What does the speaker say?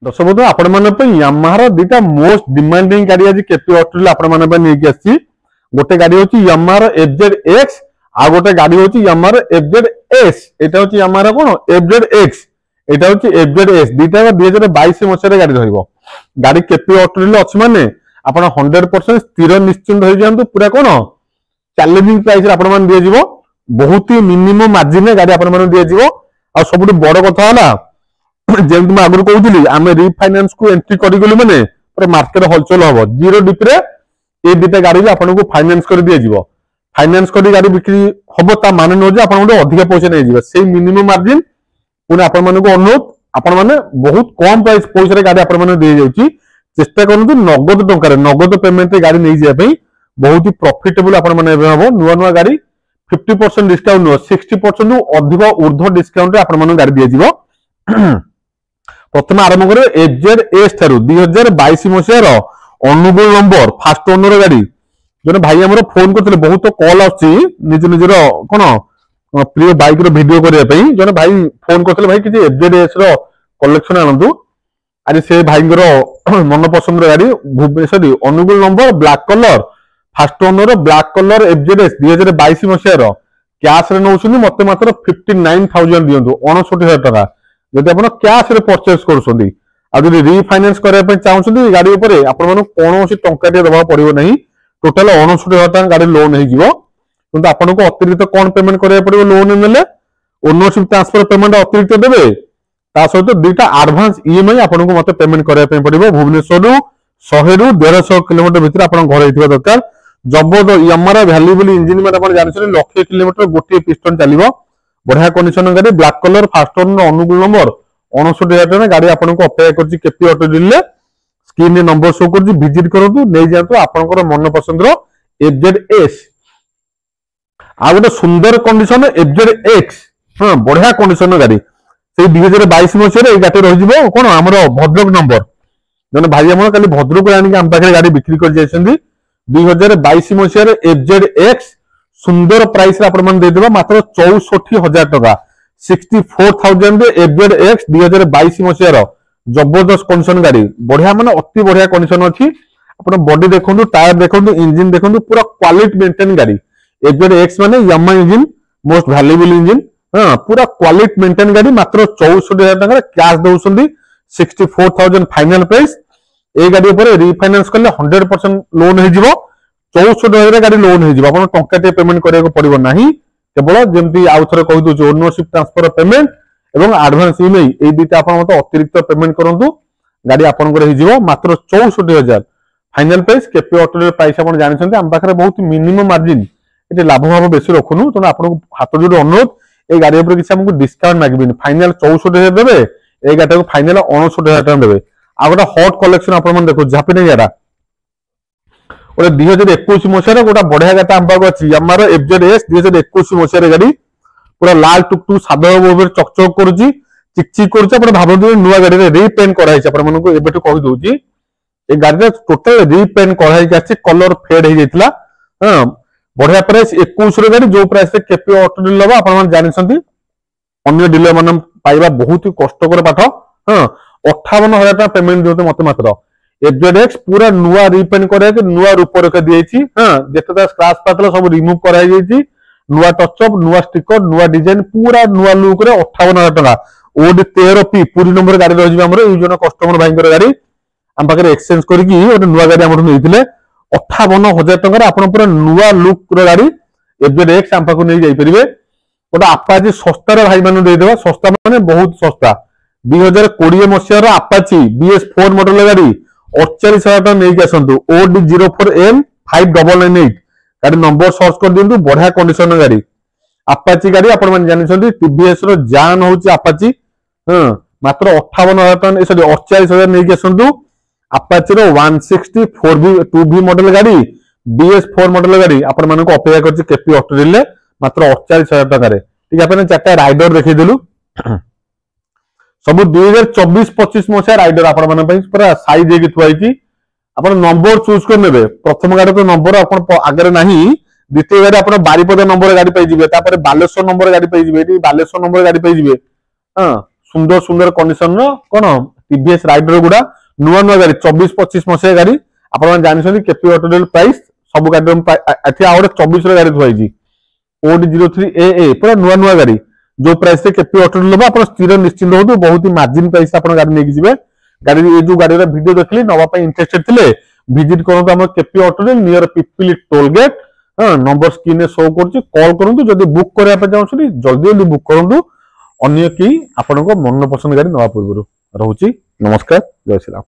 दर्शक बंधु आपण माने यामाहा दुटा मोस्ट डिमांडिंग गाड़ी आज केपी ऑटो आपण माने नहीं आसी गोटे गाड़ी होची यामाहा FZ-X आ गोटे गाड़ी होची यामाहा FZ-S एटा होची यामाहा कोन FZ-X एटा होची FZ-S दुटा 2022 मसिया गाड़ी रहइबो गाड़ी केपी ऑटो ले अछि माने आपण 100% स्थिर निश्चिंत हो जांतु पूरा कोन चैलेंजिंग प्राइस आपण मान दिया जिवो बहुत ही मिनिमम मार्जिन में गाड़ी आपण मान दिया जिवो आ सबुठ बड़ कथा हला जेमति मैं आगु कहूली आम रिफाइनान्स को एंट्री करिगलु माने पूरा मार्केट हलचल हबो जीरो डिप रे ए दुटा गाड़ी आपन को फाइनेंस कर दिया जिवो फाइनेंस करी गाड़ी बिक्री हबो ता माने न जे आपन को अधिक पैसा नै जिवो सेही मिनिमम मार्जिन पुनी आपन माने को अनुरोध आपन माने बहुत कम प्राइस पैसा रे गाड़ी आपन माने दे जाउची चेष्टा करनु नगद टंका रे नगद पेमेंट रे गाड़ी नै जे पई बहुत ही प्रॉफिटेबल आपन माने हबो नुवा नुवा गाड़ी 50% डिस्काउंट नो 60% अधिक ऊर्ध्व डिस्काउंट रे आपन माने गाड़ी दिया जिवो प्रथम आरंभ करे FZ-S थारु 2022 मसियार अनुगुण नंबर फास्ट ओनर गाड़ी जने भाई हमरो फोन करथिले बहुत कॉल आछि निज निजर कोन प्रिय बाइक रो वीडियो करिया पई जने भाई फोन करथिले भाई कि FZ-S रो कलेक्शन आनंदु आज से भाईंगर मन पसंद गाड़ी Bhubaneswar Angul number black colour first owner black colour FZ-S 2022 मसियार कैश रे नौछुनी मते मात्र 59000 दियंतु 69000 टका जदि आपण कैश रे परचेस करछोंदी आ जदि रिफाइनेंस करे पे चाहछोंदी गाड़ी ऊपर आपण मानु कोनोसी टंका दे दबा पड़िबो नहीं टोटल 69000 टका गाड़ी लोन हे जिवो किंतु आपण को अतिरिक्त कोन पेमेंट करे पड़िबो लोन नेले ओनरशिप ट्रांसफर पेमेंट अतिरिक्त देबे ता सहित दुटा एडवांस EMI आपण को मते पेमेंट करे पे पड़िबो भुवनेश्वर 100 रु 150 किलोमीटर भीतर आपण घर हेतिबा दरकार जबरदस्त यामाहा वैल्यूएबल इंजिन में आपण जानि लक्ष किलोमीटर गोटे पिस्टन चलिबो बढ़िया कंडीशन गाड़ी black colour first owner Angul number 69000 टका गाड़ी आपन को अपेक्षा करछि केपी ऑटो डील स्क्रीन रे नंबर शो करछि विजिट करंतु नै जातु आपनकर मन पसंद रो FZ-S आ गोटे सुंदर कंडीशन FZ-X हां बढ़िया कंडीशन गाड़ी से 2022 मसिया रे गाड़ी रहि जिवो कोन हमर भद्रक नंबर जने भाई हमर खाली भद्रक आनी के हम पाखे गाड़ी बिक्री कर जायछन्ती 2022 मसिया रे FZ-X सुंदर प्राइस रे आपण मन दे देबा मात्र 64000 टका 64000 रे FZ-X 2022 मसिया रो जबरदस्त कंडीशन गाड़ी बढ़िया माने अति बढ़िया कंडीशन अछि आपण बॉडी देखंतु टायर देखंतु इंजन देखंतु पूरा क्वालिटी मेंटेन गाड़ी FZ-X माने Yamaha engine most valuable engine हां पूरा क्वालिटी मेंटेन गाड़ी मात्र 64000 टका कैश दउसंदी 64000 फाइनल प्राइस ए गाड़ी ऊपर रिफाइनेंस करले 100% लोन हे जिवो 64000 गाड़ी लोन हे जिवो आपण टंका टे पेमेंट करिया को पड़िबो नाही केवल जेमती आउ थरे कहि दउ ओनरशिप ट्रांसफर पेमेंट एवं एडवांस EMI ए दुटा आपण मत अतिरिक्त पेमेंट करंतु गाड़ी आपण को हे जिवो मात्र 64000 फाइनल प्राइस केपी ऑटो रे प्राइस आपण जानि छथि हम पाखरे बहुत मिनिमम मार्जिन एते लाभ भाव बेसी रखुनु तो आपण हाथ जोड़ अनुरोध ए गाड़ी ऊपर किछ हमकु डिस्काउंट मागबिनी फाइनल 64000 देबे ए गाड़ी को फाइनल 69000 टका देबे आ गोटा हॉट कलेक्शन आपण मन देखो झापी नै याडा और 2021 मसिया रे गोटा बढ़िया गाता हम पाको अछि यामाहा FZ-S 2021 मसिया रे गाड़ी पूरा लाल टुकटुक सादा ओवर चकचक करूची चिकचिक करूची आपण भाबंतु नुवा गाड़ी रे रीपेंट करा हिच आपण मन को एबेटु कहि दोची ए गाड़ी रे टोटल रीपेंट करा हिच अछि कलर फेड हे जेतला हां बढ़िया प्राइस 21 रे गाड़ी जो प्राइस रे केपी ऑटो डील लबा आपण मन जानि छथि अन्य डीलर मन पाइबा बहुत ही कष्टकर पाठ हां 58000 टका पेमेंट दियते मते मात्र FZ-X पूरा नुआ रिपेंट करे के नुआ रूप रख दिएछि हां जेतदा स्क्रैच पातला सब रिमूव कराई जेछि नुआ टच अप नुआ स्टिकर नुआ डिजाइन पूरा नुआ लुक रे 58000 टका ओडी 13P पूरी नंबर गाड़ी रहि हमर ई जन कस्टमर भाईंकर गाड़ी हम पाकर एक्सचेंज करकी ओडी नुआ गाड़ी हमर नैथिले 58000 टका रे आपण पूरा नुआ लुक रे गाड़ी FZ-X हम पाकर नै जाई परिबे ओटा अपाची सस्ता रे भाई मानु दे देबा सस्ता माने बहुत सस्ता 2020 मसिया रो अपाची BS4 मॉडल गाड़ी 48000 टका नै के आसंतु OD04M 5998 गाड़ी नंबर सर्च कर दिंतु बढ़िया कंडीशन गाड़ी अपाची गाड़ी आपण मन जानि छथि TVS रो जान होची अपाची हां मात्र 58000 टका सॉरी 48000 नै के आसंतु अपाची रो 160 4V 2V मॉडल गाड़ी BS4 मॉडल गाड़ी आपण मन को अपेक्षा करछि केपी ऑटो डील मात्र 48000 टका रे ठीक आपन चारटा राइडर देखै देलु सब 2024-25 मसिया राइडर आपण मन पई पूरा साइज हे थुआई छी आपण नंबर चूज कर नेबे प्रथम गाड़ी तो नंबर आपण आगे नाही द्वितीय गाड़ी आपण बारीपदा नंबर गाड़ी पई जिवे तापर बालेश्वर नंबर गाड़ी पई जिवे एटी बालेश्वर नंबर गाड़ी पई जिवे हां सुंदर सुंदर कंडीशन रो कोन टीवीएस राइडर गुड़ा नुआ नुआ गाड़ी 24-25 मसीहा गाड़ी आपण जानी केपी ऑटो डीलर प्राइस सब गाड़ी एठी आ 24 गाड़ी थुआई ओडी 03AA पूरा नुआ नुआ गाड़ी जो प्राइस से केपी ऑटो डीलर आप स्थिर निश्चिंत हो बहुत ही मार्जिन प्राइस आप गाड़ी लेके जिवे गाड़ी ये जो गाड़ी वीडियो देखली नवा इंटरेस्टेड थे विजिट करूँ आम KP auto dealer near Pipili toll gate number screen show कर कॉल करूँ जब बुक करने चाहते जल्दी जल्दी बुक करूँ अन्य कि आपण मन पसंद गाड़ी नवा पूर्व रोची नमस्कार जय श्री राम।